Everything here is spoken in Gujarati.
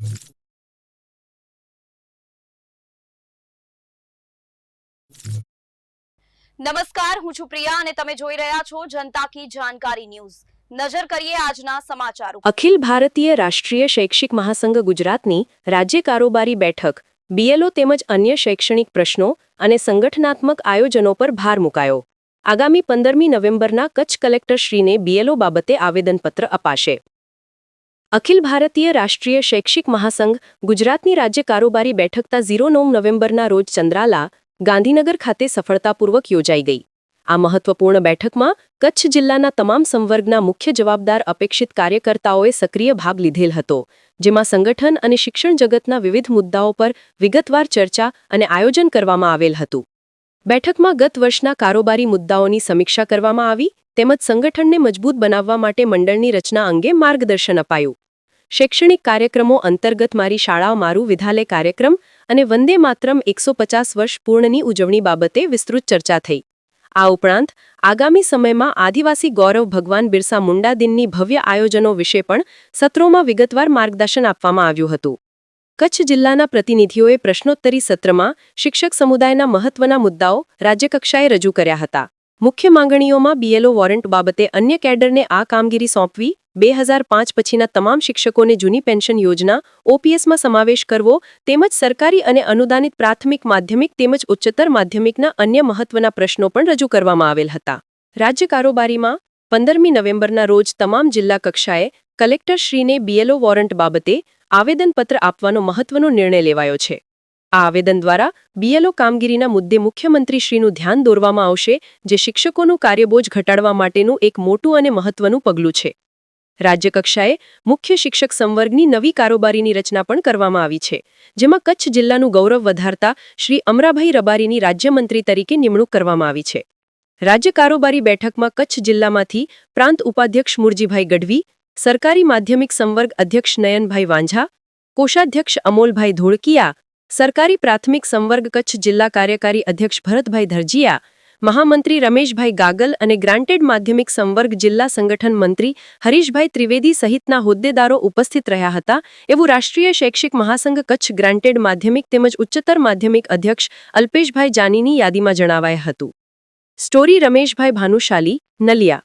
નમસ્કાર, હું છું પ્રિયા અને તમે જોઈ રહ્યા છો જનતા કી જાણકારી ન્યૂઝ। નજર કરીએ આજના સમાચાર ઉપર। અખિલ ભારતીય રાષ્ટ્રીય શૈક્ષિક મહાસંઘ ગુજરાતની રાજ્ય કારોબારી બેઠક બીએલઓ તેમજ અન્ય શૈક્ષણિક પ્રશ્નો અને સંગઠનાત્મક આયોજનો પર ભાર મુકાયો। આગામી 15મી નવેમ્બરના કચ્છ કલેક્ટરશ્રીને બીએલઓ બાબતે આવેદનપત્ર અપાશે। અખિલ ભારતીય રાષ્ટ્રીય શૈક્ષિક મહાસંઘ ગુજરાતની રાજ્ય કારોબારી બેઠકતા 09 નવેમ્બરના રોજ ચંદ્રાલા ગાંધીનગર ખાતે સફળતાપૂર્વક યોજાઈ ગઈ। આ મહત્વપૂર્ણ બેઠકમાં કચ્છ જિલ્લાના તમામ સંવર્ગના મુખ્ય જવાબદાર અપેક્ષિત કાર્યકર્તાઓએ સક્રિય ભાગ લીધેલ હતો, જેમાં સંગઠન અને શિક્ષણ જગતના વિવિધ મુદ્દાઓ પર વિગતવાર ચર્ચા અને આયોજન કરવામાં આવેલ હતું। બેઠકમાં ગત વર્ષના કારોબારી મુદ્દાઓની સમીક્ષા કરવામાં આવી તેમજ સંગઠનને મજબૂત બનાવવા માટે મંડળની રચના અંગે માર્ગદર્શન અપાયું। શૈક્ષણિક કાર્યક્રમો અંતર્ગત મારી શાળા મારું વિદ્યાલય કાર્યક્રમ અને વંદે માતરમ 150 વર્ષ પૂર્ણની ઉજવણી બાબતે વિસ્તૃત ચર્ચા થઈ। આ ઉપરાંત આગામી સમયમાં આદિવાસી ગૌરવ ભગવાન બિરસા મુંડા દિનની ભવ્ય આયોજનો વિશે પણ સત્રોમાં વિગતવાર માર્ગદર્શન આપવામાં આવ્યું હતું। કચ્છ જિલ્લાના પ્રતિનિધિઓએ પ્રશ્નોત્તરી સત્રમાં શિક્ષક સમુદાયના મહત્વના મુદ્દાઓ રાજ્યકક્ષાએ રજૂ કર્યા હતા। મુખ્ય માંગણીઓમાં બીએલઓ વોરંટ બાબતે અન્ય કેડરને આ કામગીરી સોંપવી, 2005 પછીના તમામ શિક્ષકોને જૂની પેન્શન યોજના ઓપીએસમાં સમાવેશ કરવો તેમજ સરકારી અને અનુદાનિત પ્રાથમિક માધ્યમિક તેમજ ઉચ્ચતર માધ્યમિકના અન્ય મહત્વના પ્રશ્નો પણ રજૂ કરવામાં આવેલ હતા। રાજ્ય કારોબારીમાં 15મી નવેમ્બરના રોજ તમામ જિલ્લા કક્ષાએ કલેક્ટરશ્રીને બીએલઓ વોરંટ બાબતે આવેદનપત્ર આપવાનો મહત્વનો નિર્ણય લેવાયો છે। આ આવેદન દ્વારા બીએલઓ કામગીરીના મુદ્દે મુખ્યમંત્રીશ્રીનું ધ્યાન દોરવામાં આવશે, જે શિક્ષકોનું કાર્યબોજ ઘટાડવા માટેનું એક મોટું અને મહત્વનું પગલું છે। રાજ્યકક્ષાએ મુખ્ય શિક્ષક સંવર્ગની નવી કારોબારીની રચના પણ કરવામાં આવી છે, જેમાં કચ્છ જિલ્લાનું ગૌરવ વધારતા શ્રી અમરાભાઈ રબારીની રાજ્યમંત્રી તરીકે નિમણૂક કરવામાં આવી છે। રાજ્ય કારોબારી બેઠકમાં કચ્છ જિલ્લામાંથી પ્રાંત ઉપાધ્યક્ષ મુરજીભાઈ ગઢવી, સરકારી માધ્યમિક સંવર્ગ અધ્યક્ષ નયનભાઈ વાંઝા, કોષાધ્યક્ષ અમોલભાઈ ધોળકિયા, સરકારી પ્રાથમિક સંવર્ગ કચ્છ જિલ્લા કાર્યકારી અધ્યક્ષ ભરતભાઈ ધરજીયા, મહામંત્રી રમેશભાઈ ગાગલ અને ગ્રાન્ટેડ માધ્યમિક સંવર્ગ જિલ્લા સંગઠન મંત્રી હરીશભાઈ ત્રિવેદી સહિતના હોદ્દેદારો ઉપસ્થિત રહ્યા હતા, એવું રાષ્ટ્રીય શૈક્ષિક મહાસંઘ કચ્છ ગ્રાન્ટેડ માધ્યમિક તેમજ ઉચ્ચતર માધ્યમિક અધ્યક્ષ અલ્પેશભાઈ જાનીની યાદીમાં જણાવાયું હતું। સ્ટોરી રમેશભાઈ ભાનુશાલી, નલિયા।